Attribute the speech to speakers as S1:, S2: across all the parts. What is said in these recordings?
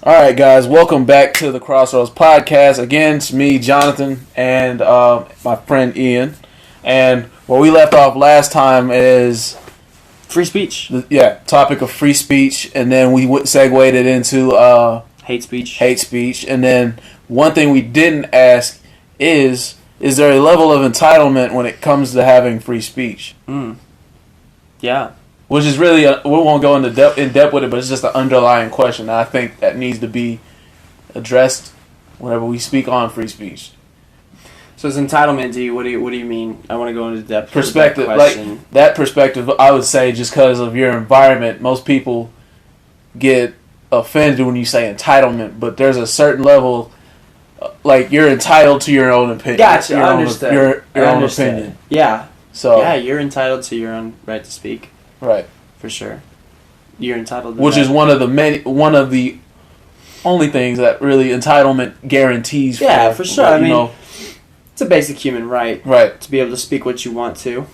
S1: All right, guys, welcome back to the Crossroads Podcast. Again, it's me, Jonathan, and my friend Iain. And where we left off last time is
S2: free speech.
S1: Topic of free speech, and then we segued it into
S2: hate speech.
S1: Hate speech, and then one thing we didn't ask is there a level of entitlement when it comes to having free speech?
S2: Yeah.
S1: Which is really, we won't go into in depth with it, but it's just an underlying question that I think that needs to be addressed whenever we speak on free speech.
S2: So it's entitlement to you. What do you mean? I want to go into depth.
S1: Perspective, like that perspective, I would say just because of your environment, most people get offended when you say entitlement, but there's a certain level, like you're entitled to your own opinion.
S2: Gotcha, I understand.
S1: Your own opinion.
S2: Yeah.
S1: So
S2: yeah, you're entitled to your own right to speak.
S1: Right.
S2: For sure. You're entitled to
S1: which
S2: that.
S1: is one of the only things that really entitlement guarantees.
S2: Yeah, for sure.
S1: Like,
S2: I mean, it's a basic human right.
S1: Right.
S2: To be able to speak what you want to.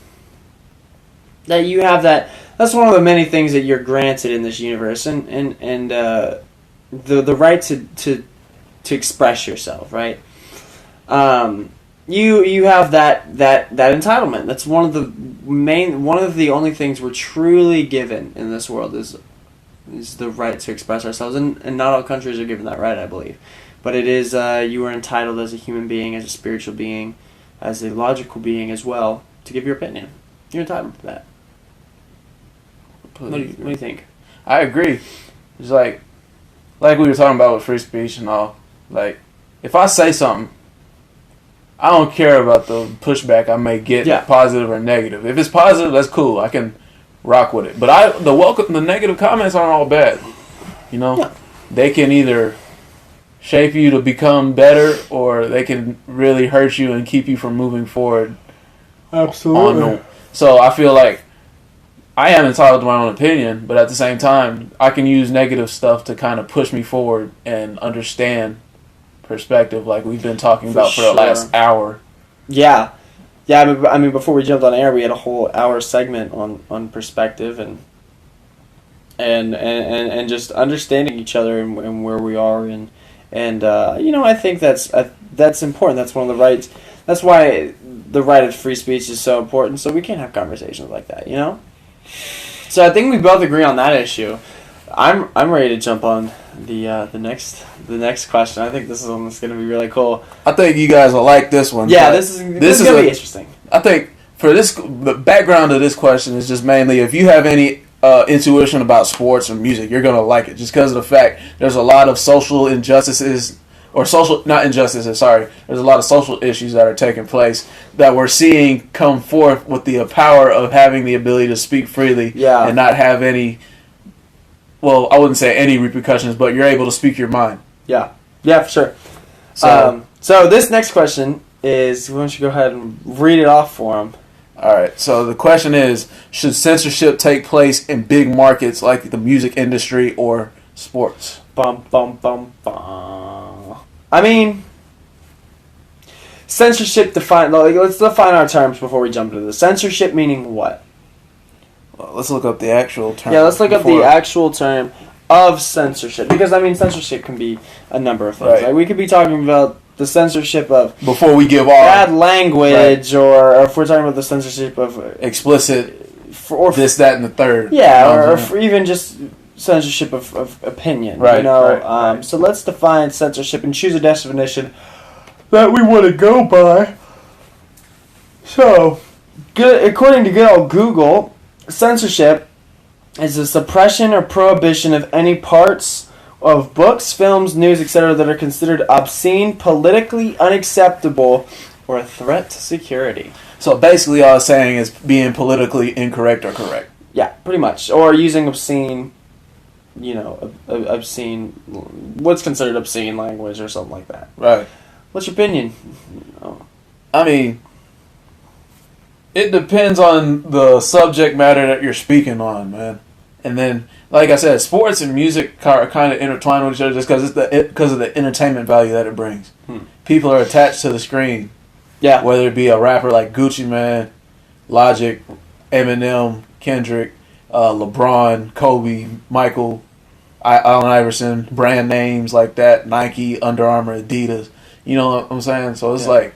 S2: That you have that. That's one of the many things that you're granted in this universe, and the right to express yourself, right? You have that entitlement. That's one of the only things we're truly given in this world is the right to express ourselves, and not all countries are given that right, I believe. But it is you are entitled as a human being, as a spiritual being, as a logical being as well, to give your opinion. You're entitled to that. What do you think?
S1: I agree. It's like we were talking about with free speech and all. Like, if I say something, I don't care about the pushback I may get, positive or negative. If it's positive, that's cool. I can rock with it. But the negative comments aren't all bad. You know, they can either shape you to become better, or they can really hurt you and keep you from moving forward.
S2: Absolutely.
S1: So I feel like I am entitled to my own opinion, but at the same time, I can use negative stuff to kind of push me forward and understand perspective, like we've been talking about for the last hour.
S2: Yeah. I mean, before we jumped on air, we had a whole hour segment on perspective and just understanding each other and where we are and I think that's important. That's one of the rights. That's why the right of free speech is so important. So we can't have conversations like that, you know. So I think we both agree on that issue. I'm ready to jump on the next question. I think this is one that's going to be really cool.
S1: I think you guys will like this one.
S2: Yeah, this is going to be interesting.
S1: I think for the background of this question is just mainly if you have any intuition about sports or music, you're going to like it just because of the fact there's a lot of social injustices there's a lot of social issues that are taking place that we're seeing come forth with the power of having the ability to speak freely and not have any, well, I wouldn't say any repercussions, but you're able to speak your mind.
S2: Yeah, for sure. So this next question is, why don't you go ahead and read it off for him?
S1: All right, so the question is, should censorship take place in big markets like the music industry or sports?
S2: Bum, bum, bum, bum. I mean, censorship let's define our terms before we jump into this. Censorship meaning what?
S1: Well, let's look up the actual term.
S2: Yeah, let's look up the actual term of censorship. Because, I mean, censorship can be a number of things.
S1: Right.
S2: Like, we could be talking about the censorship of
S1: before we give
S2: bad language, or if we're talking about the censorship of
S1: explicit, this, that, and the third.
S2: Yeah, or for even just censorship of opinion.
S1: Right,
S2: you know?
S1: right.
S2: So let's define censorship and choose a definition that we want to go by. So, according to good old Google, censorship is the suppression or prohibition of any parts of books, films, news, etc. that are considered obscene, politically unacceptable, or a threat to security.
S1: So basically all it's saying is being politically incorrect or correct.
S2: Yeah, pretty much. Or using obscene, what's considered obscene language or something like that.
S1: Right.
S2: What's your opinion?
S1: I mean, it depends on the subject matter that you're speaking on, man. And then, like I said, sports and music are kind of intertwined with each other just because of the entertainment value that it brings. People are attached to the screen.
S2: Yeah.
S1: Whether it be a rapper like Gucci Mane, Logic, Eminem, Kendrick, LeBron, Kobe, Michael, Allen Iverson, brand names like that, Nike, Under Armour, Adidas. You know what I'm saying? So it's like,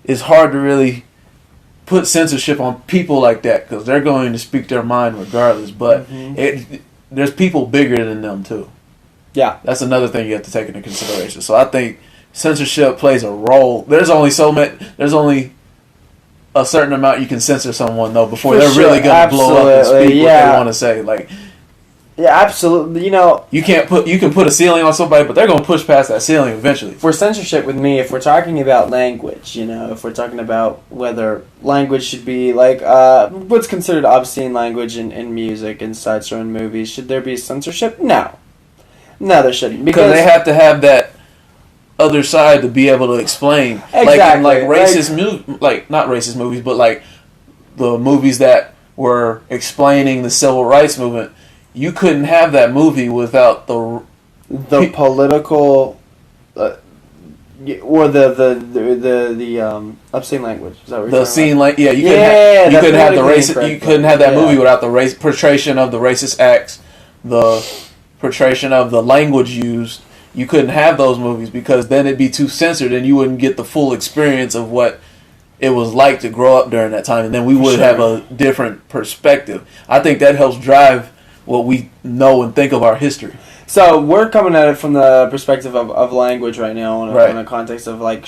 S1: it's hard to really put censorship on people like that because they're going to speak their mind regardless. But there's people bigger than them too.
S2: Yeah.
S1: That's another thing you have to take into consideration. So I think censorship plays a role. There's only a certain amount you can censor someone though before they're really going to blow up and speak what they want to say. Like,
S2: yeah, absolutely. You know,
S1: you can put a ceiling on somebody, but they're going to push past that ceiling eventually.
S2: For censorship with me, if we're talking about language, you know, if we're talking about whether language should be like what's considered obscene language in music and such or in movies, should there be censorship? No, there shouldn't,
S1: because they have to have that other side to be able to explain.
S2: Exactly.
S1: Like racist not racist movies, but like the movies that were explaining the civil rights movement. You couldn't have that movie without the
S2: political or the obscene language. Is that what you're
S1: scene
S2: about?
S1: You couldn't have the racist. You couldn't have that movie without the portrayal of the racist acts, the portrayal of the language used. You couldn't have those movies because then it'd be too censored and you wouldn't get the full experience of what it was like to grow up during that time, and then we would have a different perspective. I think that helps drive what we know and think of our history.
S2: So we're coming at it from the perspective of language right now, in a context of like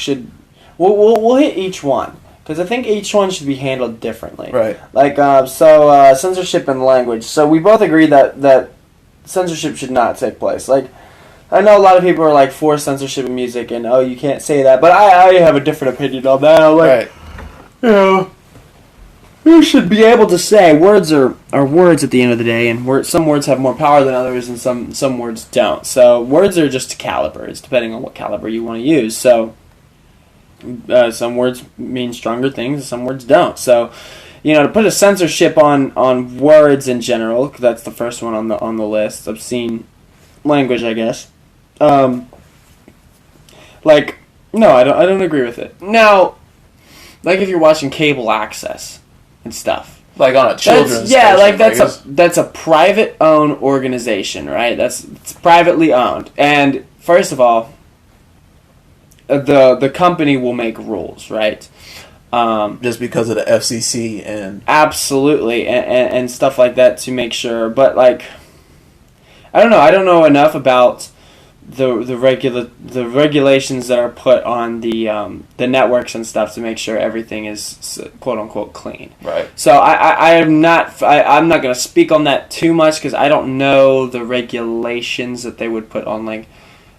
S2: we'll hit each one because I think each one should be handled differently.
S1: Right.
S2: Like censorship and language. So we both agree that censorship should not take place. Like, I know a lot of people are like for censorship in music and you can't say that, but I have a different opinion on that. I'm like, you know, you should be able to say words are words at the end of the day, and some words have more power than others, and some words don't. So words are just calibers, depending on what caliber you want to use. So some words mean stronger things, and some words don't. So, you know, to put a censorship on words in general, 'cause that's the first one on the list, obscene language, I guess. No, I don't agree with it. Now, like if you're watching cable access and stuff,
S1: like on a children's station,
S2: that's a private owned organization, right? It's privately owned, and first of all, the company will make rules, right?
S1: Just because of the FCC and
S2: absolutely and stuff like that to make sure, but like, I don't know enough about the regulations that are put on the networks and stuff to make sure everything is quote unquote clean.
S1: Right.
S2: So I'm not going to speak on that too much because I don't know the regulations that they would put on, like,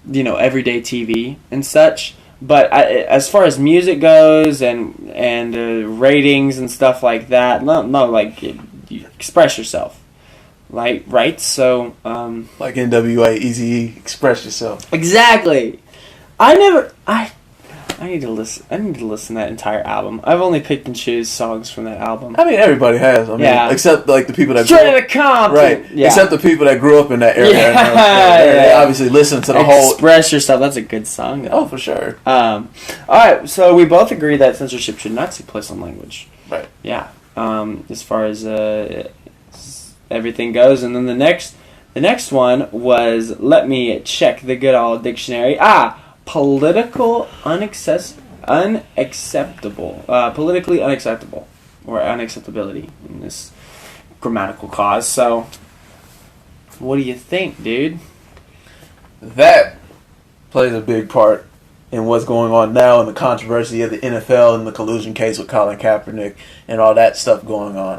S2: you know, everyday TV and such. But as far as music goes and ratings and stuff like that, no, like you express yourself. Like, right? So,
S1: like NWA, Eazy-E, express yourself.
S2: Exactly. I need to listen to that entire album. I've only picked and choose songs from that album.
S1: I mean, everybody has. I mean, except like the people that
S2: Straight Outta Compton.
S1: Right. Yeah. Except the people that grew up in that area. They obviously listen to the whole.
S2: Express Yourself. That's a good song, though.
S1: Oh, for sure.
S2: All right. So we both agree that censorship should not take place on language.
S1: Right.
S2: Yeah. As far as everything goes, and then the next one was, let me check the good old dictionary. Politically unacceptable or unacceptability in this grammatical cause. So, what do you think, dude?
S1: That plays a big part in what's going on now in the controversy of the NFL and the collusion case with Colin Kaepernick and all that stuff going on.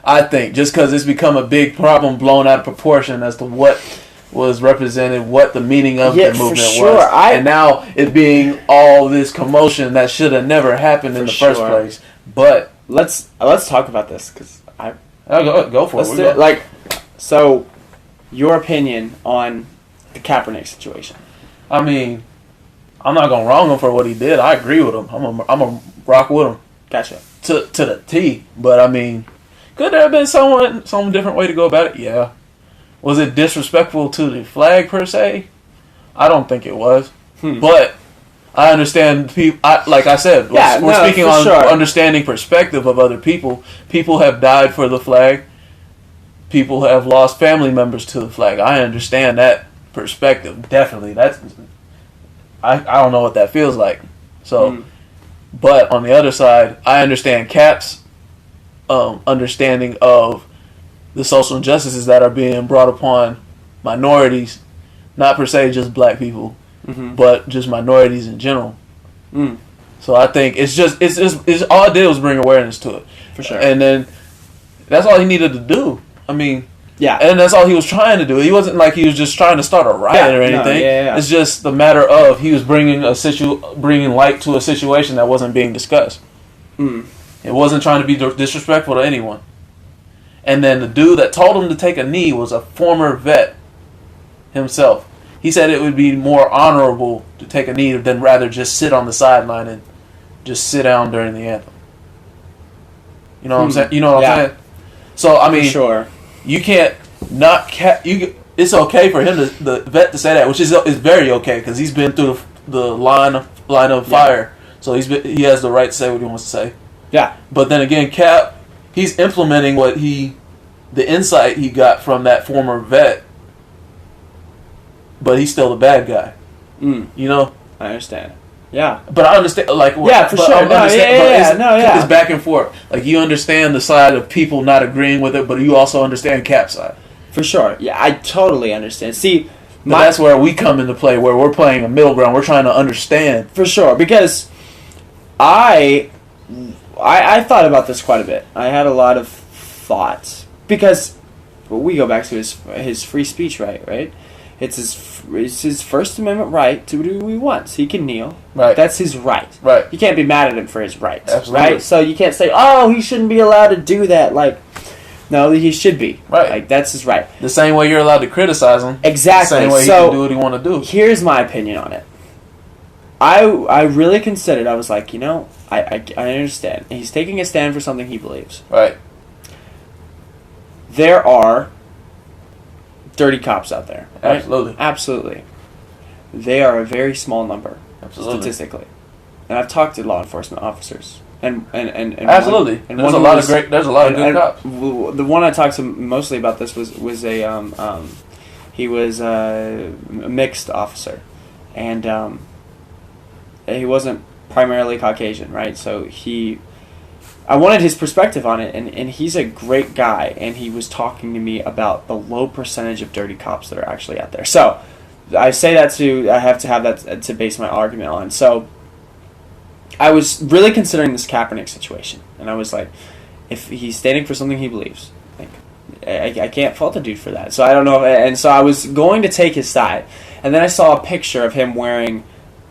S1: I think just because it's become a big problem blown out of proportion as to what was represented, what the meaning of the movement was. And now it being all this commotion that should have never happened in the first place. But
S2: let's talk about this because
S1: go for it.
S2: So your opinion on the Kaepernick situation?
S1: I mean, I'm not gonna wrong him for what he did. I agree with him. I'm a rock with him.
S2: Gotcha.
S1: To the T. But I mean, could there have been some different way to go about it? Yeah. Was it disrespectful to the flag per se? I don't think it was. But I understand people. Like I said, we're speaking on understanding perspective of other people. People have died for the flag. people have lost family members to the flag. I understand that perspective. Definitely. I don't know what that feels like. So, but on the other side, I understand Cap's understanding of the social injustices that are being brought upon minorities, not per se just black people, but just minorities in general. So I think it's all it did was bring awareness to it.
S2: For sure.
S1: And then that's all he needed to do. I mean,
S2: yeah.
S1: And that's all he was trying to do. He wasn't like he was just trying to start a riot or anything.
S2: No,
S1: It's just the matter of he was bringing light to a situation that wasn't being discussed. It wasn't trying to be disrespectful to anyone. And then the dude that told him to take a knee was a former vet himself. He said it would be more honorable to take a knee than rather just sit on the sideline and just sit down during the anthem. You know what I'm saying? You know what I'm saying? So I mean,
S2: sure.
S1: You can't not it's okay for him the vet to say that, which is very okay because he's been through the line of fire, so he has the right to say what he wants to say.
S2: Yeah.
S1: But then again, Cap, he's implementing the insight he got from that former vet, but he's still the bad guy. You know.
S2: I understand. Yeah,
S1: but I understand. Like,
S2: for sure.
S1: It's back and forth. Like, you understand the side of people not agreeing with it, but you also understand Cap's side.
S2: For sure. Yeah, I totally understand. See,
S1: that's where we come into play, where we're playing a middle ground. We're trying to understand.
S2: For sure, because I thought about this quite a bit. I had a lot of thoughts because we go back to his free speech right. It's his First Amendment right to do what he wants. He can kneel.
S1: Right.
S2: That's his right.
S1: Right.
S2: You can't be mad at him for his right.
S1: Absolutely.
S2: Right? So you can't say, oh, he shouldn't be allowed to do that. Like, no, he should be.
S1: Right.
S2: Like, that's his right.
S1: The same way you're allowed to criticize him.
S2: Exactly.
S1: The same way he can do what he want to do.
S2: Here's my opinion on it. I really considered, I was like, I understand. He's taking a stand for something he believes.
S1: Right.
S2: There are dirty cops out there. Right?
S1: Absolutely.
S2: They are a very small number.
S1: Absolutely.
S2: Statistically. And I've talked to law enforcement officers. And
S1: absolutely. There's a lot of good cops.
S2: The one I talked to mostly about this was he was a mixed officer. And he wasn't primarily Caucasian, right? So I wanted his perspective on it, and he's a great guy, and he was talking to me about the low percentage of dirty cops that are actually out there. So, I say that I have to have that to base my argument on. So, I was really considering this Kaepernick situation, and I was like, if he's standing for something he believes, like, I can't fault the dude for that. So, I don't know, and so I was going to take his side, and then I saw a picture of him wearing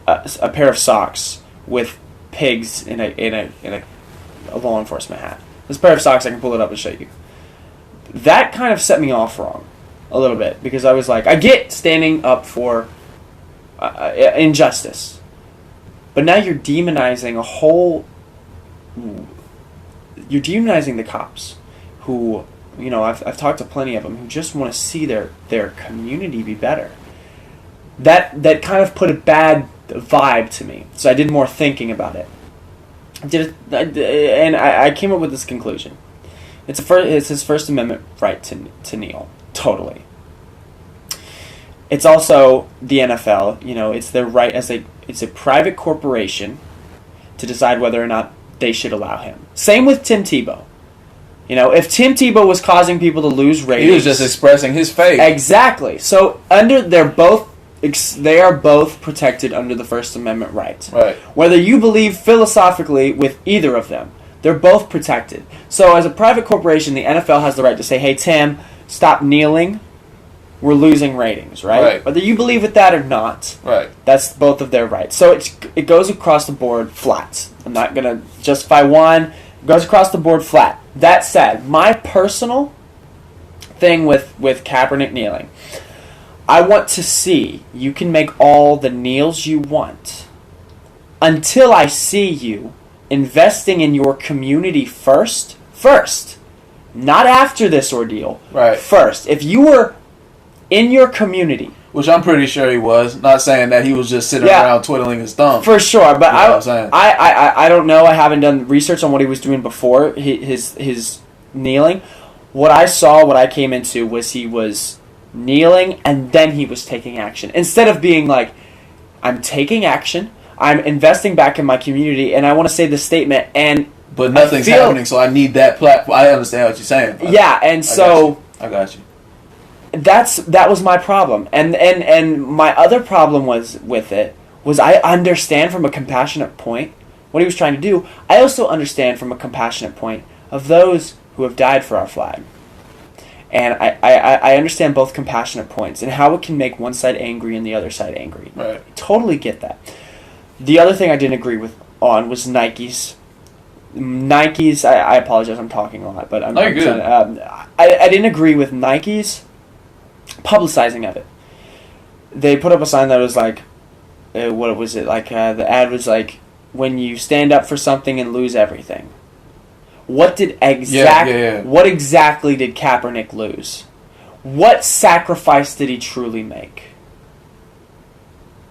S2: a pair of socks with pigs in a law enforcement hat. This pair of socks, I can pull it up and show you. That kind of set me off wrong a little bit because I was like, I get standing up for injustice, but now you're demonizing you're demonizing the cops who, I've talked to plenty of them who just want to see their community be better. That kind of put a bad vibe to me, so I did more thinking about it. And I came up with this conclusion. It's his First Amendment right to kneel. Totally. It's also the NFL. It's their right it's a private corporation to decide whether or not they should allow him. Same with Tim Tebow. If Tim Tebow was causing people to lose ratings,
S1: he was just expressing his faith.
S2: Exactly. So they are both protected under the First Amendment right.
S1: Right.
S2: Whether you believe philosophically with either of them, they're both protected. So as a private corporation, the NFL has the right to say, hey, Tim, stop kneeling. We're losing ratings, right? Whether you believe with that or not,
S1: right? That's
S2: both of their rights. So it goes across the board flat. I'm not going to justify one. It goes across the board flat. That said, my personal thing with Kaepernick kneeling, I want to see you can make all the kneels you want until I see you investing in your community first, not after this ordeal.
S1: Right.
S2: First. If you were in your community,
S1: which I'm pretty sure he was, not saying that he was just sitting around twiddling his thumb.
S2: For sure, but
S1: I
S2: don't know. I haven't done research on what he was doing before his kneeling. what I came into was he was kneeling and then he was taking action. Instead of being like, I'm taking action, I'm investing back in my community, and I want to say this statement,
S1: but nothing's happening, so I need that platform. I understand what you're saying.
S2: I got you. That was my problem. And my other problem was I understand from a compassionate point what he was trying to do. I also understand from a compassionate point of those who have died for our flag. And I understand both compassionate points and how it can make one side angry and the other side angry.
S1: Right.
S2: Totally get that. The other thing I didn't agree on was Nike's. I apologize, I'm talking a lot, but I'm
S1: good.
S2: I didn't agree with Nike's publicizing of it. They put up a sign that was like, what was it? Like, the ad was like, when you stand up for something and lose everything. What exactly did Kaepernick lose? What sacrifice did he truly make?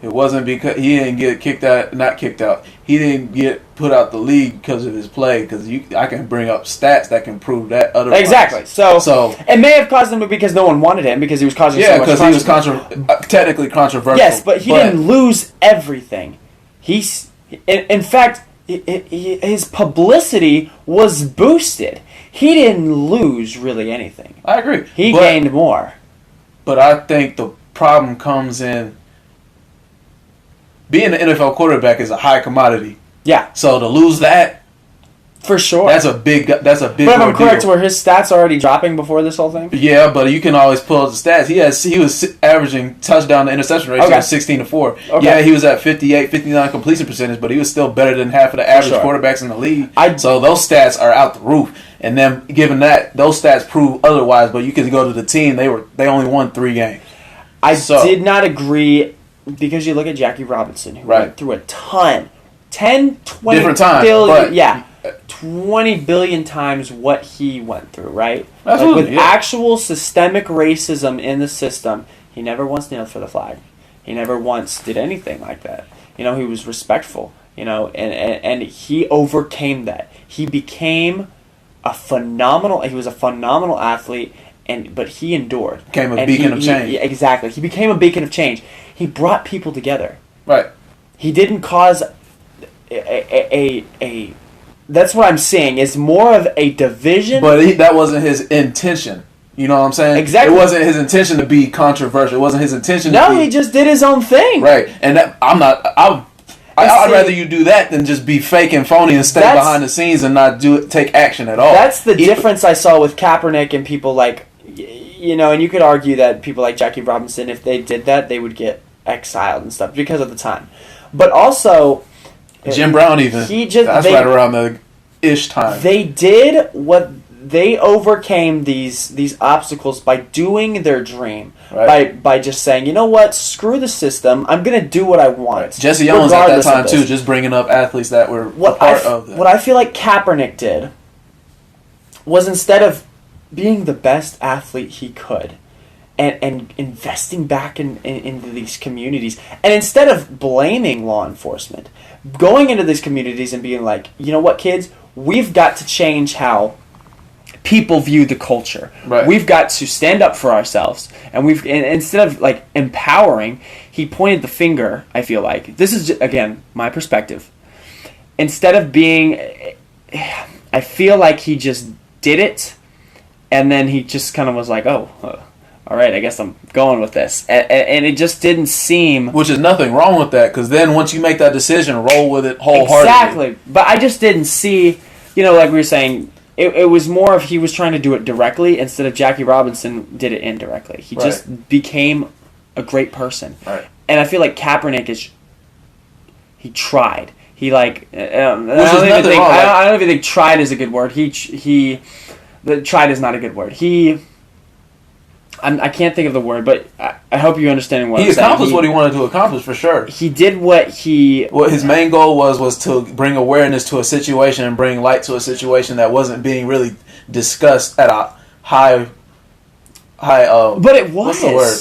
S1: It wasn't because he didn't get not kicked out. He didn't get put out the league because of his play. Because I can bring up stats that can prove that otherwise.
S2: Exactly. So it may have caused him because no one wanted him because he was causing so much
S1: because he was technically controversial.
S2: Yes, but he didn't lose everything. In fact, his publicity was boosted. He didn't lose really anything.
S1: I agree.
S2: He gained more.
S1: But I think the problem comes in being an NFL quarterback is a high commodity.
S2: Yeah.
S1: So to lose that,
S2: for sure,
S1: that's a big. But
S2: if I'm correct, were his stats already dropping before this whole thing?
S1: Yeah, but you can always pull up the stats. He was averaging touchdown to interception ratio of 16-4. Okay. Yeah, he was at 59 completion percentage, but he was still better than half of the average quarterbacks in the league. So those stats are out the roof. And then given that, those stats prove otherwise. But you can go to the team; they only won 3 games.
S2: I did not agree. Because you look at Jackie Robinson, who went through a ton. 10, 20
S1: different times,
S2: billion, 20 billion times what he went through, right?
S1: Absolutely,
S2: with actual systemic racism in the system, he never once kneeled for the flag. He never once did anything like that. He was respectful, and he overcame that. He became he was a phenomenal athlete, but he endured.
S1: Became a beacon of change.
S2: Exactly. He became a beacon of change. He brought people together.
S1: Right.
S2: He didn't cause a that's what I'm saying. It's more of a division.
S1: But that wasn't his intention. You know what I'm saying?
S2: Exactly.
S1: It wasn't his intention to be controversial. It wasn't his intention
S2: he just did his own thing.
S1: Right. And I'd rather you do that than just be fake and phony and stay behind the scenes and not take action at all.
S2: That's the difference I saw with Kaepernick and people like, and you could argue that people like Jackie Robinson, if they did that, they would get exiled and stuff because of the time. But also,
S1: Jim Brown right around the ish time.
S2: They overcame these obstacles by doing their dream. Right. By just saying, you know what, screw the system, I'm going to do what I want. Right.
S1: Jesse Owens at that time too, just bringing up athletes that were part of that.
S2: What I feel like Kaepernick did was, instead of being the best athlete he could and investing back into these communities, and instead of blaming law enforcement, going into these communities and being like, you know what, kids, we've got to change how people view the culture.
S1: Right.
S2: We've got to stand up for ourselves, and instead of like empowering, he pointed the finger. I feel like this is again my perspective. Instead of being, I feel like he just did it, and then he just kind of was like, "Oh, all right, I guess I'm going with this," and it just didn't seem.
S1: Which is nothing wrong with that, because then once you make that decision, roll with it wholeheartedly.
S2: Exactly, but I just didn't see. Like we were saying. It was more of he was trying to do it directly instead of Jackie Robinson did it indirectly. He just became a great person.
S1: Right.
S2: And I feel like Kaepernick he tried. He I don't even think tried is a good word. Tried is not a good word. I can't think of the word, but I hope you're understanding what I'm saying.
S1: He accomplished what he wanted to accomplish, for sure.
S2: He did what
S1: his main goal was to bring awareness to a situation and bring light to a situation that wasn't being really discussed at a high.
S2: But it was.
S1: What's the word?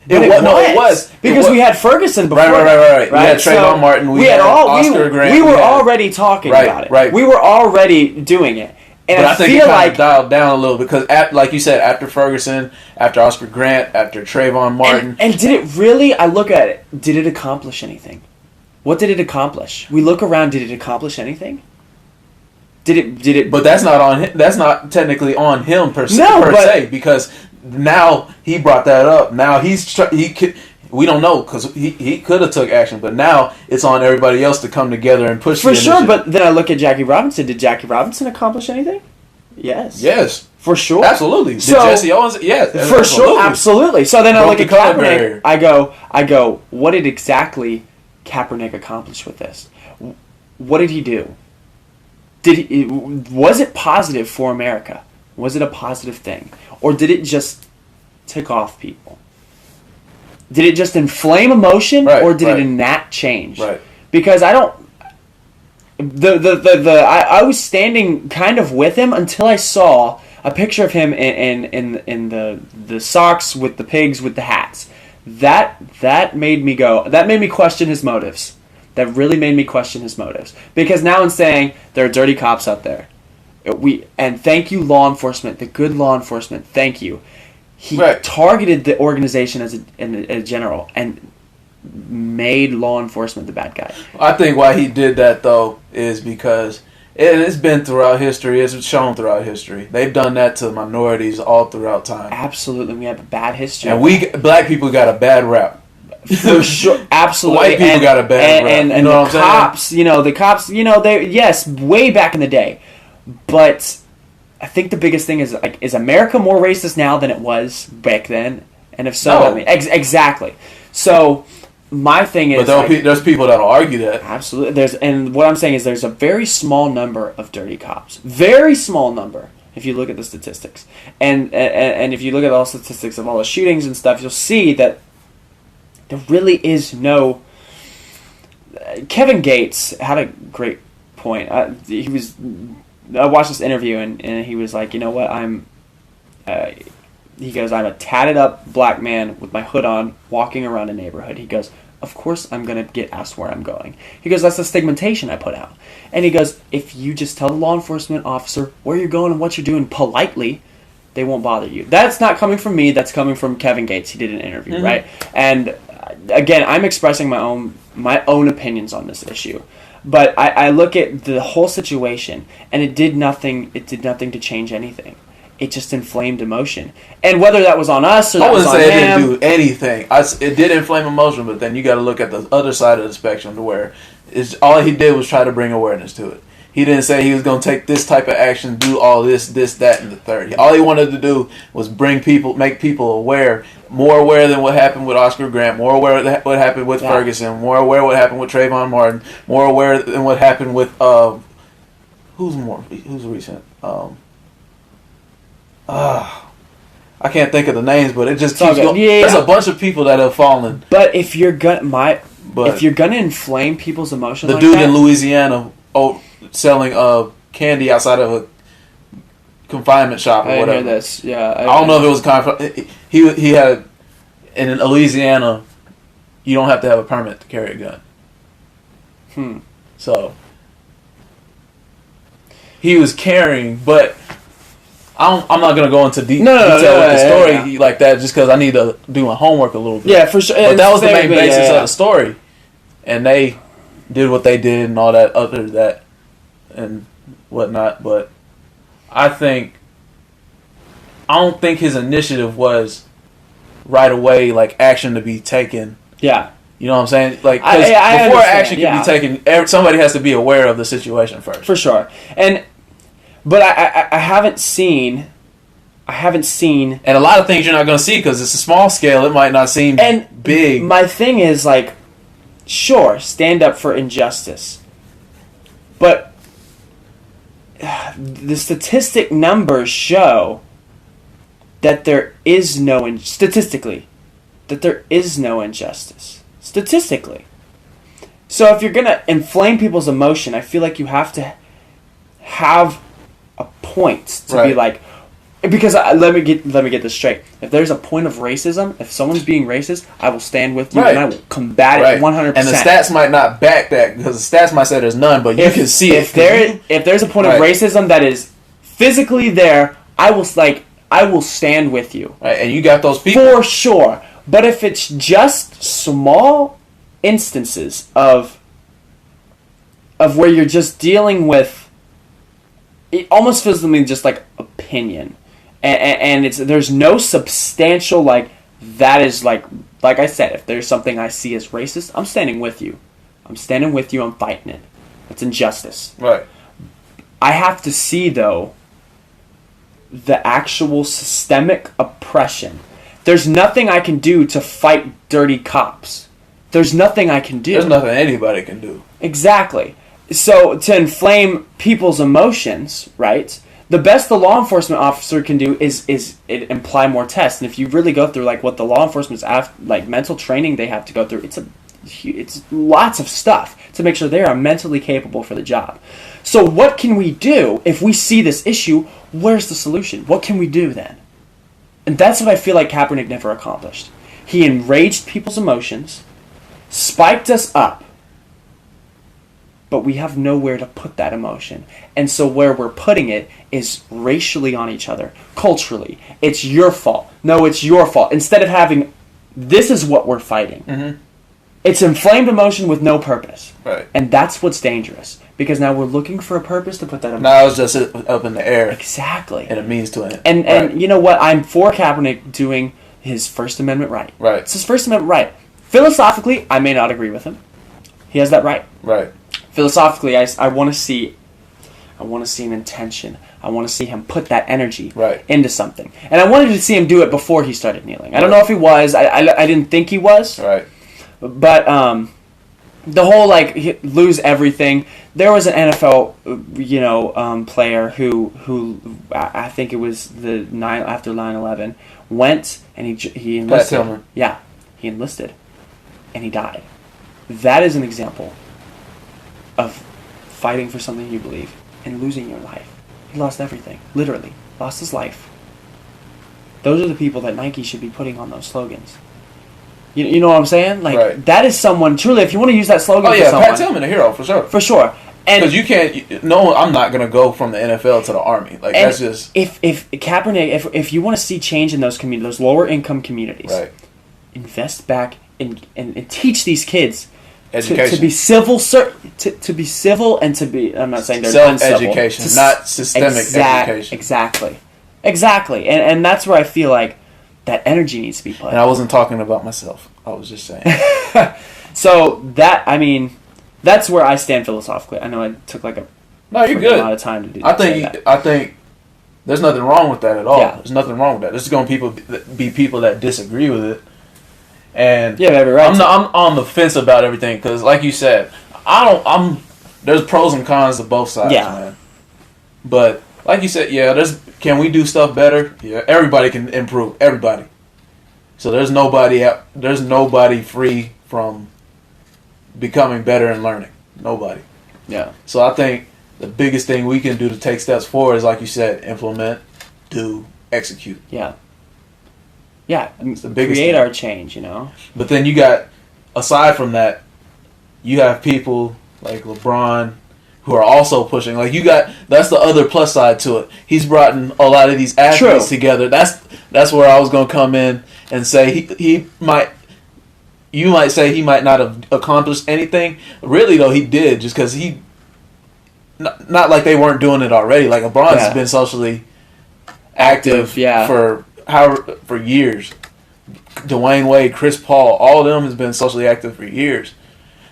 S2: It was. Because we had Ferguson before.
S1: Right. We had Trayvon Martin. We had Oscar Grant.
S2: We were already talking about it.
S1: Right.
S2: We were already doing it.
S1: but I think it kind of dialed down a little because, like you said, after Ferguson, after Oscar Grant, after Trayvon Martin.
S2: And did it really, I look at it, did it accomplish anything? What did it accomplish? We look around, did it accomplish anything? Did it?
S1: But that's not on him. That's not technically on him per se, because now he brought that up. Now he could. We don't know because he could have took action, but now it's on everybody else to come together and push
S2: for sure. But then I look at Jackie Robinson. Did Jackie Robinson accomplish anything? Yes, for sure,
S1: absolutely. Did
S2: Jesse
S1: Owens? Yes,
S2: for sure, absolutely. So then I look at Kaepernick. I go. What did exactly Kaepernick accomplish with this? What did he do? Was it positive for America? Was it a positive thing? Or did it just tick off people? Did it just inflame emotion, or did it enact change?
S1: Right.
S2: Because I don't... I was standing kind of with him until I saw a picture of him in the socks with the pigs with the hats. That made me go... That made me question his motives. That really made me question his motives. Because now I'm saying there are dirty cops out there. And thank you, law enforcement, the good law enforcement, thank you. He targeted the organization as a general and made law enforcement the bad guy.
S1: I think why he did that, though, is because it's been throughout history. It's shown throughout history. They've done that to minorities all throughout time.
S2: Absolutely. We have a bad history.
S1: And black people got a bad rap.
S2: For sure, absolutely.
S1: White people got a bad rap.
S2: And the cops, yes, way back in the day. But I think the biggest thing is America more racist now than it was back then? And if so, exactly. So my thing is,
S1: but there's people that'll argue that.
S2: Absolutely. And what I'm saying is there's a very small number of dirty cops. Very small number. If you look at the statistics, and if you look at all the statistics of all the shootings and stuff, you'll see that there really is no... Kevin Gates had a great point. I watched this interview, and he was like, you know what, he goes, I'm a tatted up black man with my hood on, walking around a neighborhood. He goes, of course I'm going to get asked where I'm going. He goes, that's the stigmatization I put out. And he goes, if you just tell the law enforcement officer where you're going and what you're doing politely, they won't bother you. That's not coming from me, that's coming from Kevin Gates. He did an interview, right? And again, I'm expressing my own opinions on this issue. But I look at the whole situation, and it did nothing to change anything. It just inflamed emotion. And whether that was on us or that was on him... I wouldn't say it didn't
S1: do anything. It did inflame emotion, but then you got to look at the other side of the spectrum to where all he did was try to bring awareness to it. He didn't say he was going to take this type of action, do all this, that, and the third. All he wanted to do was make people aware, more aware than what happened with Oscar Grant, more aware than what happened with Ferguson, more aware what happened with Trayvon Martin, more aware than what happened with who's recent. I can't think of the names, but it just keeps going. There's a bunch of people that have fallen.
S2: But if you're gonna inflame people's emotions,
S1: the dude in Louisiana selling candy outside of a confinement shop or whatever.
S2: I hear this. Yeah,
S1: I don't know if it was confinement. He had in Louisiana, you don't have to have a permit to carry a gun. So he was carrying, but I'm not going to go into detail with the story like that just because I need to do my homework a little bit.
S2: Yeah, for sure.
S1: But that was the main basis of the story. And they did what they did and all that other that and whatnot. But I don't think his initiative was right away, like, action to be taken.
S2: Yeah.
S1: You know what I'm saying? Like, before action can be taken, somebody has to be aware of the situation first.
S2: For sure. But I haven't seen, and
S1: a lot of things you're not going to see because it's a small scale. It might not seem big.
S2: My thing is, like, sure, stand up for injustice, but the statistic numbers show that there is no injustice. Statistically. So if you're going to inflame people's emotion, I feel like you have to have a point to be like, because let me get this straight. If there's a point of racism, if someone's being racist, I will stand with you and I will combat it 100%.
S1: And the stats might not back that because the stats might say there's none, but you can see
S2: if there's a point of racism that is physically there, I will stand with you.
S1: Right, and you got those people.
S2: For sure. But if it's just small instances of where you're just dealing with, it almost feels to me just like opinion. And there's no substantial, like, that is like I said, if there's something I see as racist, I'm standing with you. I'm fighting it. It's injustice.
S1: Right.
S2: I have to see, though, the actual systemic oppression. There's nothing I can do to fight dirty cops. There's nothing I can do.
S1: There's nothing anybody can do.
S2: Exactly. So to inflame people's emotions, right? The best the law enforcement officer can do is imply more tests. And if you really go through like what the law enforcement's like mental training they have to go through, it's lots of stuff to make sure they are mentally capable for the job. So what can we do if we see this issue? Where's the solution? What can we do then? And that's what I feel like Kaepernick never accomplished. He enraged people's emotions, spiked us up, but we have nowhere to put that emotion. And so where we're putting it is racially on each other, culturally. It's your fault. No, it's your fault. Instead of having, this is what we're fighting. Mm-hmm. It's inflamed emotion with no purpose.
S1: Right.
S2: And that's what's dangerous. Because now we're looking for a purpose to put that emotion.
S1: Now it's just up in the air.
S2: Exactly.
S1: And it means to it.
S2: And you know what? I'm for Kaepernick doing his First Amendment right.
S1: Right.
S2: It's his First Amendment right. Philosophically, I may not agree with him. He has that right.
S1: Right.
S2: Philosophically, I want to see an intention. I want to see him put that energy into something. And I wanted to see him do it before he started kneeling. I don't know if he was. I didn't think he was.
S1: Right.
S2: But the whole lose everything. There was an NFL player who I think it was after 9/11 went and he enlisted.
S1: Pat Tillman.
S2: Yeah, he enlisted and he died. That is an example of fighting for something you believe and losing your life. He lost everything, literally lost his life. Those are the people that Nike should be putting on those slogans. You know what I'm saying? That is someone, truly, if you want to use that slogan for someone.
S1: Pat Tillman, a hero, for sure.
S2: For sure.
S1: Because you can't, no, I'm not going to go from the NFL to the Army. That's just...
S2: If Kaepernick, if you want to see change in those communities, those lower income communities, invest back and teach these kids to be civil, to be civil and to be, I'm not saying they're
S1: self-education, not systemic education.
S2: Exactly. And that's where I feel like that energy needs to be put.
S1: And I wasn't talking about myself. I was just saying.
S2: So that's where I stand philosophically. I know I took a lot of time to do that.
S1: I think there's nothing wrong with that at all.
S2: Yeah.
S1: There's nothing wrong with that. There's going to be people that disagree with it. And
S2: right.
S1: I'm on the fence about everything because, like you said, there's pros and cons to both sides, man. But like you said, can we do stuff better? Yeah, everybody can improve. Everybody. So there's nobody free from becoming better and learning. Nobody.
S2: Yeah.
S1: So I think the biggest thing we can do to take steps forward is, like you said, implement, do, execute.
S2: Yeah. Yeah.
S1: It's the biggest
S2: create
S1: thing.
S2: our change,
S1: But then you got, aside from that, you have people like LeBron who are also pushing. That's the other plus side to it. He's brought in a lot of these athletes together. That's where I was going to come in and say you might say he might not have accomplished anything. Really, though, he did, just because not like they weren't doing it already. Like, LeBron's been socially active for years. Dwayne Wade, Chris Paul, all of them has been socially active for years.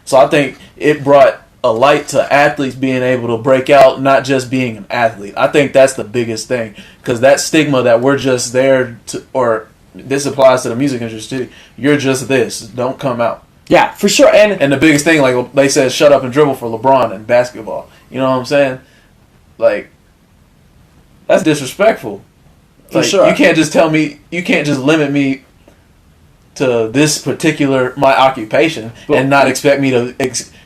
S1: So I think it brought a light to athletes being able to break out, not just being an athlete. I think that's the biggest thing, because that stigma that we're just there to, or this applies to the music industry, you're just this, don't come out.
S2: Yeah, for sure. And
S1: the biggest thing, like they said, shut up and dribble for LeBron in basketball. You know what I'm saying? Like, that's disrespectful.
S2: For sure.
S1: You can't just tell me, you can't just limit me to this particular, my occupation, and not expect me to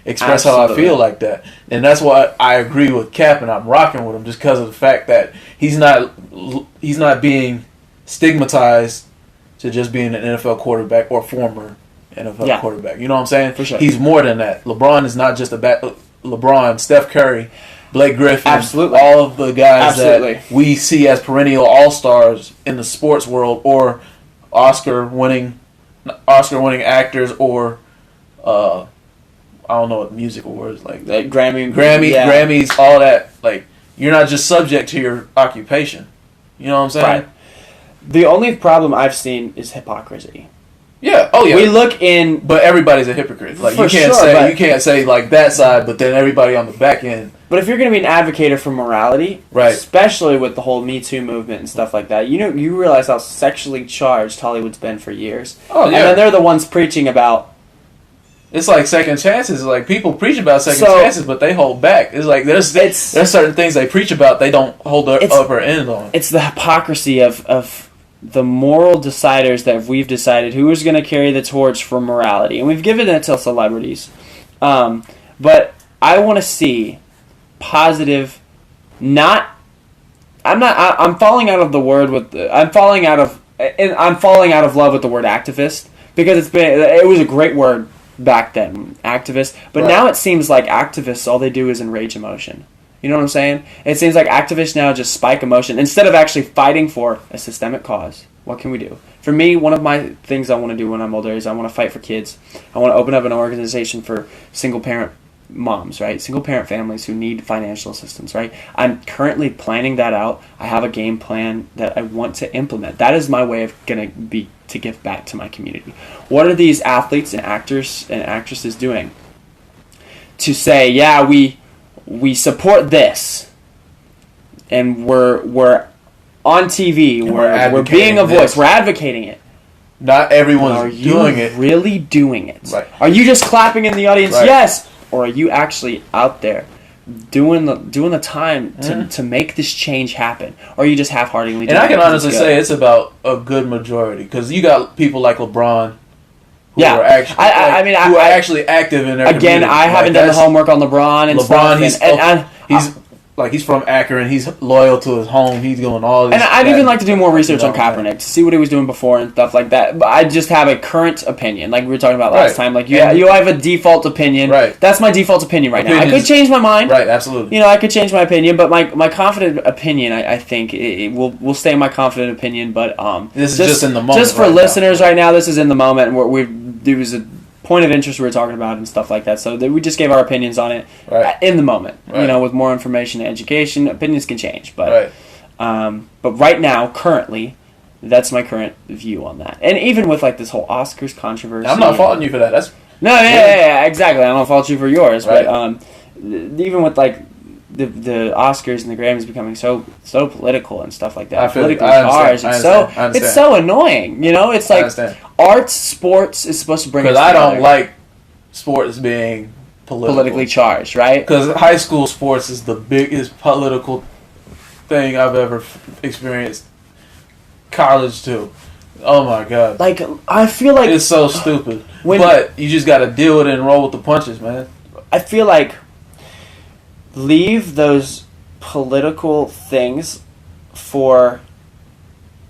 S1: express how I feel like that. And that's why I agree with Cap, and I'm rocking with him, just because of the fact that he's not being stigmatized to just being an NFL quarterback or former NFL quarterback. You know what I'm saying?
S2: For sure.
S1: He's more than that. LeBron is not just LeBron, Steph Curry, Blake Griffin,
S2: Absolutely.
S1: all of the guys
S2: Absolutely.
S1: that we see as perennial all-stars in the sports world, or Oscar-winning actors, or I don't know what music awards like Grammys, all that. Like, you're not just subject to your occupation. You know what I'm saying?
S2: Right. The only problem I've seen is hypocrisy.
S1: Yeah. Oh yeah.
S2: We look in,
S1: but everybody's a hypocrite. Like,
S2: For
S1: you can't
S2: sure,
S1: you can't say like that side, but then everybody on the back end.
S2: but if you're going to be an advocate for morality,
S1: Right.
S2: especially with the whole Me Too movement and stuff like that, you realize how sexually charged Hollywood's been for years.
S1: Oh yeah.
S2: And then they're the ones preaching about.
S1: It's like second chances. Like, people preach about second chances, but they hold back. It's like there's certain things they preach about they don't hold the upper end on.
S2: It's the hypocrisy of the moral deciders that we've decided who is going to carry the torch for morality, and we've given it to celebrities. But I want to see positive. I'm falling out of love with the word activist, because it was a great word back then, activist, but now it seems like activists, all they do is enrage emotion. You know what I'm saying? It seems like activists now just spike emotion instead of actually fighting for a systemic cause. What can we do? For me, one of my things I want to do when I'm older is I want to fight for kids. I want to open up an organization for single-parent moms, right? Single-parent families who need financial assistance, right? I'm currently planning that out. I have a game plan that I want to implement. That is my way of going to be to give back to my community. What are these athletes and actors and actresses doing to say, yeah, we support this, and we're on TV, we're being a voice, we're advocating it.
S1: Not everyone's doing it.
S2: Really doing it?
S1: Right.
S2: Are you just clapping in the audience?
S1: Right.
S2: Yes. Or are you actually out there doing the time to make this change happen? Or are you just half-heartedly doing it?
S1: And I can honestly say it's about a good majority, because you got people like LeBron who are actually actually active in their
S2: again,
S1: community.
S2: I haven't done the homework on LeBron and stuff.
S1: He's from Akron. He's loyal to his home. He's doing all this.
S2: And I'd even like to do more research on Kaepernick to see what he was doing before and stuff like that. But I just have a current opinion, like we were talking about last time. Like you have a default opinion.
S1: Right.
S2: That's my default opinion now. I could change my mind.
S1: Right. Absolutely.
S2: I could change my opinion, but my confident opinion, I think, it will stay my confident opinion. But
S1: this is just in the moment.
S2: Just for listeners right now, this is in the moment, and there was a point of interest we were talking about and stuff like that. So we just gave our opinions on it in the moment.
S1: Right.
S2: With more information and education, opinions can change. But but right now, currently, that's my current view on that. And even with like this whole Oscars controversy,
S1: I'm not faulting you for that.
S2: Exactly. I don't fault you for yours. Right. But even with like the Oscars and the Grammys becoming so political and stuff like that, politically charged, it's so annoying. It's like arts, sports is supposed to bring us together.
S1: Because I don't like sports being
S2: politically charged, right?
S1: Because high school sports is the biggest political thing I've ever experienced. College too. Oh my god!
S2: Like, I feel like
S1: it's so stupid. But you just got to deal with it and roll with the punches, man.
S2: I feel like leave those political things for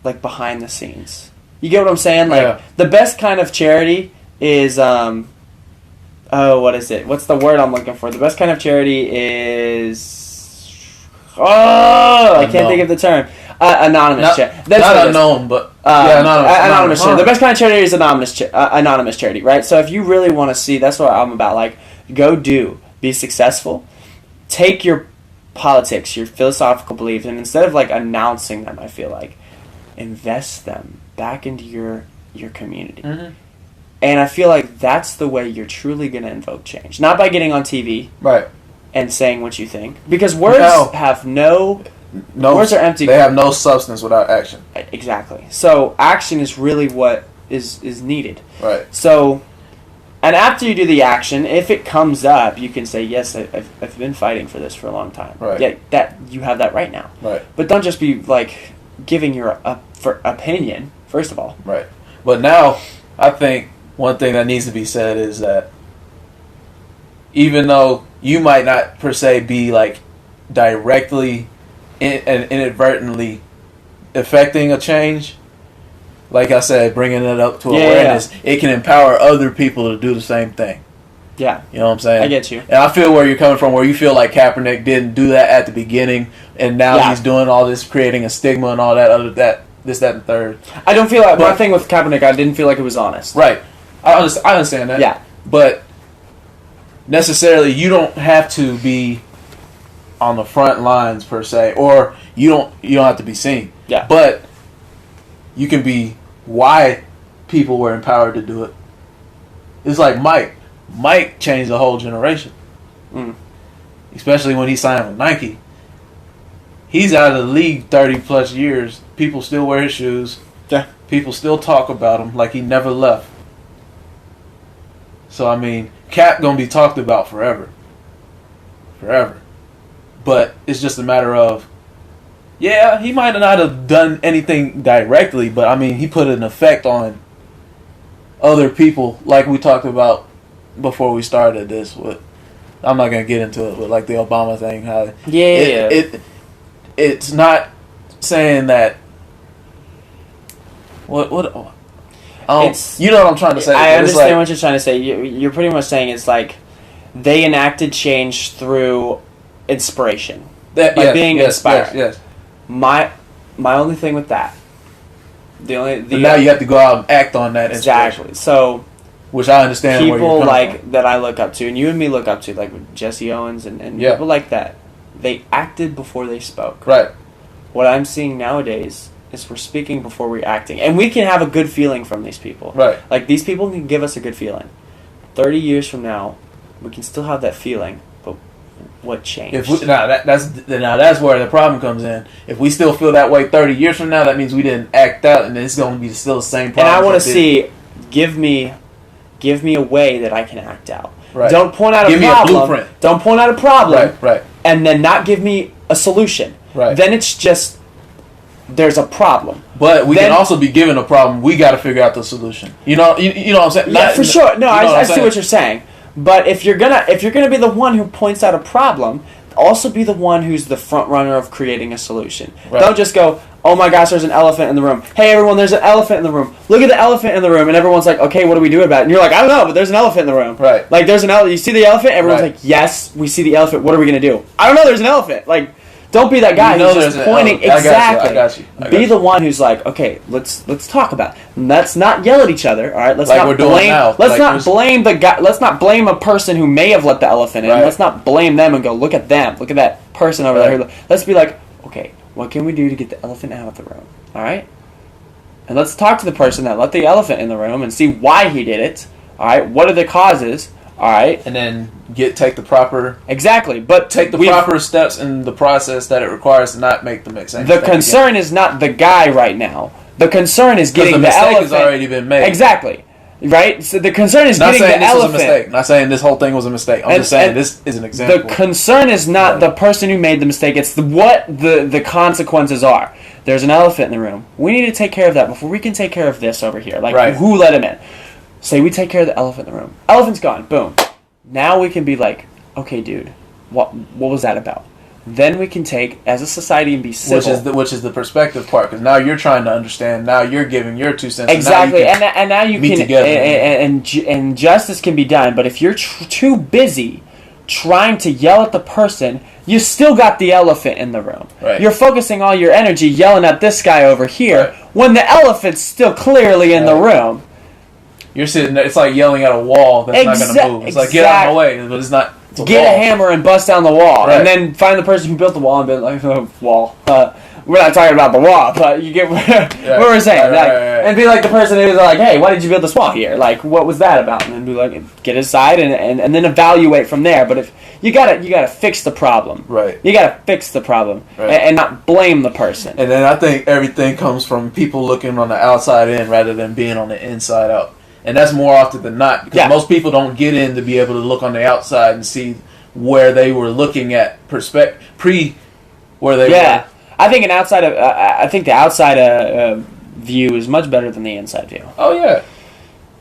S2: like behind the scenes. You get what I'm saying? Like the best kind of charity is what is it? What's the word I'm looking for? The best kind of charity is I can't think of the term. Anonymous charity.
S1: Not unknown, but
S2: anonymous charity. The best kind of charity is anonymous charity, right? So if you really want to see, that's what I'm about. Like, be successful. Take your politics, your philosophical beliefs, and instead of like announcing them, I feel like invest them back into your community. Mm-hmm. And I feel like that's the way you're truly going to invoke change. Not by getting on TV and saying what you think. Because words have words are empty.
S1: They have no substance without action.
S2: Exactly. So action is really what is needed.
S1: Right.
S2: So, and after you do the action, if it comes up, you can say, yes, I've been fighting for this for a long time.
S1: Right.
S2: Yeah, that you have that right now.
S1: Right.
S2: But don't just be like giving your opinion, first of all.
S1: Right. But now, I think one thing that needs to be said is that even though you might not per se be like directly and inadvertently affecting a change, like I said, bringing it up to awareness, it can empower other people to do the same thing.
S2: Yeah.
S1: You know what I'm saying?
S2: I get you.
S1: And I feel where you're coming from, where you feel like Kaepernick didn't do that at the beginning, and now he's doing all this, creating a stigma and all that, this, that, and third.
S2: I don't feel like, my thing with Kaepernick, I didn't feel like it was honest.
S1: Right. I understand that.
S2: Yeah.
S1: But necessarily, you don't have to be on the front lines, per se, or you don't have to be seen.
S2: Yeah.
S1: But you can be why people were empowered to do it. It's like Mike. Mike changed the whole generation. Especially when he signed with Nike. He's out of the league 30 plus years. People still wear his shoes.
S2: Yeah.
S1: People still talk about him like he never left. So, I mean, Cap gonna be talked about forever. Forever. But it's just a matter of, yeah, he might not have done anything directly, but, I mean, he put an effect on other people, like we talked about before we started this. I'm not going to get into it, but like the Obama thing, how it's not saying that, you know what I'm trying to say.
S2: I understand what you're trying to say. You're pretty much saying it's like they enacted change through inspiration. Being inspired.
S1: Yes.
S2: My only thing with that,
S1: now you have to go out and act on that.
S2: Exactly. So,
S1: which I understand.
S2: People that I look up to, and you and me look up to, like with Jesse Owens and people like that, they acted before they spoke.
S1: Right.
S2: What I'm seeing nowadays is we're speaking before we're acting, and we can have a good feeling from these people.
S1: Right.
S2: Like these people can give us a good feeling. 30 years from now, we can still have that feeling, but what changed?
S1: That's where the problem comes in. If we still feel that way 30 years from now, that means we didn't act out, and it's going to be still the same problem.
S2: And I want to see, give me a way that I can act out.
S1: Right.
S2: Don't point out a problem.
S1: Give me a blueprint.
S2: Don't point out a problem.
S1: Right.
S2: And then not give me a solution.
S1: Right.
S2: Then it's just there's a problem.
S1: But we can also be given a problem. We got to figure out the solution. You know what I'm saying?
S2: Yeah, for sure. No, I see what you're saying. But if you're gonna be the one who points out a problem, also be the one who's the front runner of creating a solution. Right. Don't just go, oh my gosh, there's an elephant in the room. Hey everyone, there's an elephant in the room. Look at the elephant in the room, and everyone's like, okay, what do we do about it? And you're like, I don't know, but there's an elephant in the room.
S1: Right.
S2: Like there's an elephant. You see the elephant? Everyone's like, yes, we see the elephant. What are we gonna do? I don't know. There's an elephant. Like. Don't be that guy who's just pointing. Exactly.
S1: I got you.
S2: Be the one who's like, okay, let's talk about it. Let's not yell at each other. All right, let's
S1: like
S2: not blame.
S1: Now.
S2: Let's not blame the guy. Let's not blame a person who may have let the elephant in. Right. Let's not blame them and go, look at them. Look at that person over there. Let's be like, okay, what can we do to get the elephant out of the room? All right, and let's talk to the person that let the elephant in the room and see why he did it. All right, what are the causes? All right,
S1: and then take the proper proper steps in the process that it requires to not make the mistake.
S2: The concern is not the guy right now. The concern is getting the elephant.
S1: The mistake has already been made.
S2: Exactly, right. So the concern is getting the elephant.
S1: Was a mistake. Not saying this whole thing was a mistake. I'm just saying this is an example.
S2: The concern is not the person who made the mistake. It's what the consequences are. There's an elephant in the room. We need to take care of that before we can take care of this over here. Like who let him in? Say we take care of the elephant in the room. Elephant's gone. Boom. Now we can be like, okay, dude, what was that about? Then we can take, as a society, and be civil.
S1: Which is the perspective part, because now you're trying to understand. Now you're giving your 2 cents.
S2: Exactly, and now you can together. And justice can be done. But if you're too busy trying to yell at the person, you still got the elephant in the room.
S1: Right.
S2: You're focusing all your energy yelling at this guy over here when the elephant's still clearly in the room.
S1: You're sitting there, it's like yelling at a wall that's not going to move. It's like, get out of my way, but it's not.
S2: Get a hammer and bust down the wall. Right. And then find the person who built the wall and be like, oh, wall. We're not talking about the wall, but you get what we're saying. Right. And be like the person who's like, hey, why did you build this wall here? Like, what was that about? And then be like, get aside and then evaluate from there. But if you gotta fix the problem.
S1: Right.
S2: You gotta fix the problem and not blame the person.
S1: And then I think everything comes from people looking on the outside in rather than being on the inside out. And that's more often than not, because most people don't get in to be able to look on the outside and see where they were looking at where they were.
S2: I think the outside view is much better than the inside view.
S1: Oh yeah,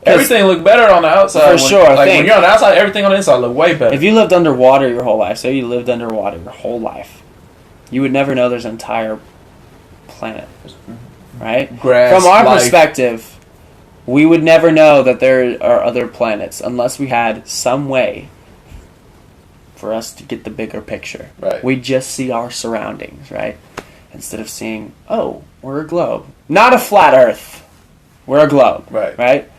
S1: everything looked better on the outside.
S2: For sure.
S1: Like when you're on the outside, everything on the inside look way better.
S2: If you lived underwater your whole life, say you lived underwater your whole life, you would never know there's an entire planet, right?
S1: Grass,
S2: from our
S1: life.
S2: perspective. We would never know that there are other planets unless we had some way for us to get the bigger picture.
S1: Right.
S2: We just see our surroundings, right? Instead of seeing, oh, we're a globe. Not a flat Earth. We're a globe.
S1: Right.
S2: Right?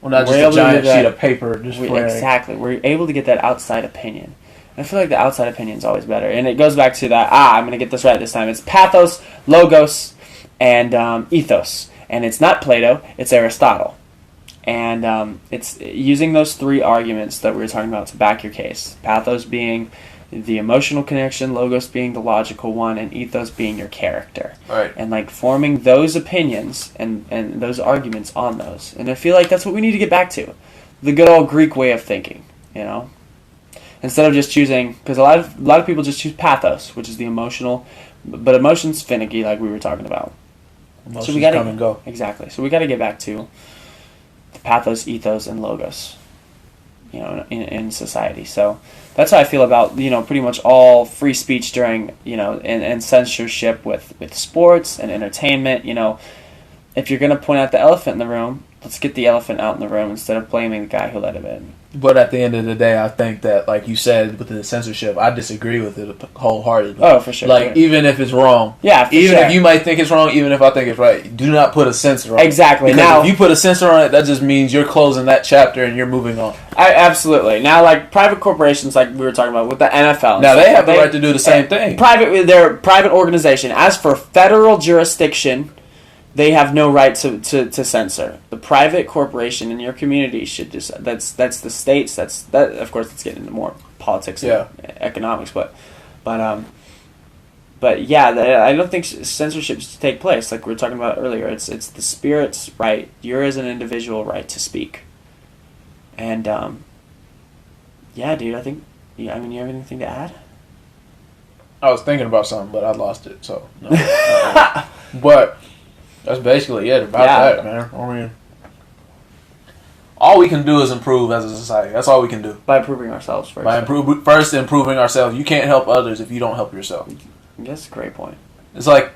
S1: Well, not just a giant sheet of paper.
S2: Exactly. We're able to get that outside opinion. And I feel like the outside opinion is always better. And it goes back to that, I'm going to get this right this time. It's pathos, logos, and ethos. And it's not Plato, it's Aristotle. And it's using those three arguments that we were talking about to back your case. Pathos being the emotional connection, logos being the logical one, and ethos being your character.
S1: Right.
S2: And like forming those opinions and those arguments on those. And I feel like that's what we need to get back to. The good old Greek way of thinking, you know? Instead of just choosing, because a lot of people just choose pathos, which is the emotional, but emotion's finicky, like we were talking about.
S1: Emotions
S2: so we gotta
S1: come and go.
S2: Exactly. So we got to get back to the pathos, ethos, and logos, you know, in society. So that's how I feel about, you know, pretty much all free speech during, you know, and censorship with sports and entertainment. You know, if you're going to point out the elephant in the room, let's get the elephant out in the room instead of blaming the guy who let him in.
S1: But at the end of the day, I think that, like you said, with the censorship, I disagree with it wholeheartedly.
S2: Oh, for sure.
S1: Like, even if it's wrong.
S2: Yeah, for
S1: even
S2: sure.
S1: if you might think it's wrong, even if I think it's right, do not put a censor on it.
S2: Exactly.
S1: Because
S2: now,
S1: if you put a censor on it, that just means you're closing that chapter and you're moving on.
S2: Absolutely. Now, like, private corporations, like we were talking about with the NFL.
S1: Now, they have the right to do the same thing.
S2: They're a private organization. As for federal jurisdiction, they have no right to censor. The private corporation in your community should just that's the states. That of course it's getting into more politics and economics, but yeah, I don't think censorship should take place. Like we were talking about earlier, it's the spirit's right. Your as an individual right to speak. And yeah, dude, I think you have anything to add?
S1: I was thinking about something, but I lost it. So no. But that's basically it about that, man. I mean, all we can do is improve as a society. That's all we can do.
S2: By improving ourselves first.
S1: By improving ourselves. You can't help others if you don't help yourself.
S2: That's a great point.
S1: It's like,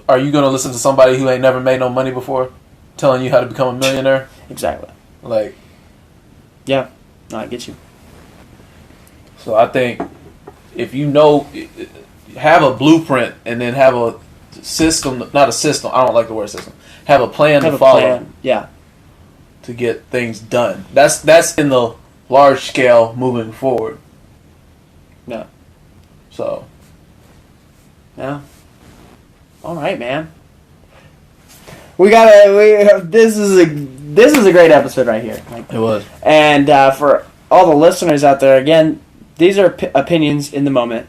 S1: are you going to listen to somebody who ain't never made no money before telling you how to become a millionaire?
S2: Exactly.
S1: Like,
S2: yeah. No, I get you.
S1: So I think if you know, have a blueprint and then have a system, not a system, I don't like the word system, have a plan to follow.
S2: Yeah.
S1: To get things done. That's in the large scale moving forward.
S2: Yeah.
S1: So.
S2: Yeah. All right, man. This is a great episode right here.
S1: It was.
S2: And for all the listeners out there, again, these are opinions in the moment.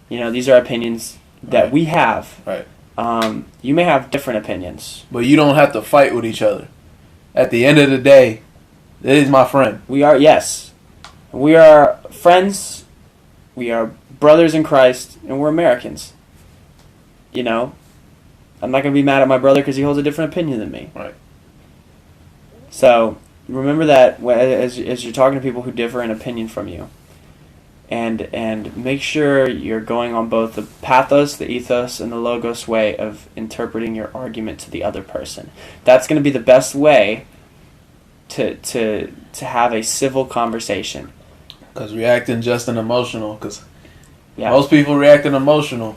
S2: You know, these are opinions that we have.
S1: Right.
S2: You may have different opinions.
S1: But you don't have to fight with each other. At the end of the day, it is my friend.
S2: We are, yes. We are friends. We are brothers in Christ. And we're Americans. You know? I'm not going to be mad at my brother because he holds a different opinion than me.
S1: Right.
S2: So, remember that as you're talking to people who differ in opinion from you. And make sure you're going on both the pathos, the ethos, and the logos way of interpreting your argument to the other person. That's going to be the best way to have a civil conversation.
S1: Because reacting just and emotional, because most people reacting emotional,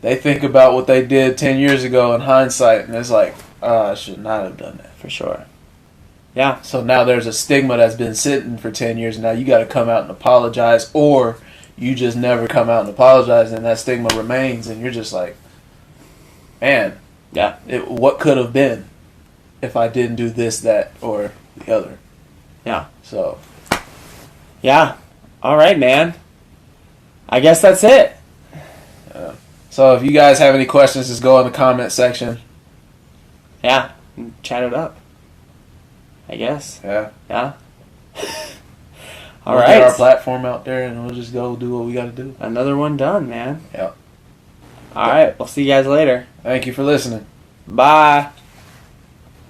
S1: they think about what they did 10 years ago in hindsight, and it's like, I should not have done that.
S2: For sure. Yeah.
S1: So now there's a stigma that's been sitting for 10 years. Now you got to come out and apologize, or you just never come out and apologize, and that stigma remains, and you're just like, man, what could have been if I didn't do this, that, or the other?
S2: Yeah.
S1: So.
S2: Yeah. All right, man. I guess that's it.
S1: So if you guys have any questions, just go in the comment section.
S2: Yeah. Chat it up. I guess.
S1: Yeah.
S2: Yeah.
S1: All right. Get our platform out there, and we'll just go do what we got to do.
S2: Another one done, man.
S1: Yeah.
S2: All right. We'll see you guys later.
S1: Thank you for listening.
S2: Bye.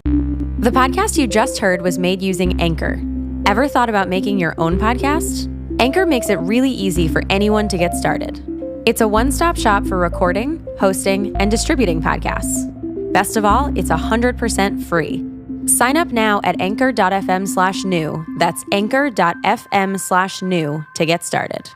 S3: The podcast you just heard was made using Anchor. Ever thought about making your own podcast? Anchor makes it really easy for anyone to get started. It's a one-stop shop for recording, hosting, and distributing podcasts. Best of all, it's 100% free. Sign up now at anchor.fm/new. That's anchor.fm/new to get started.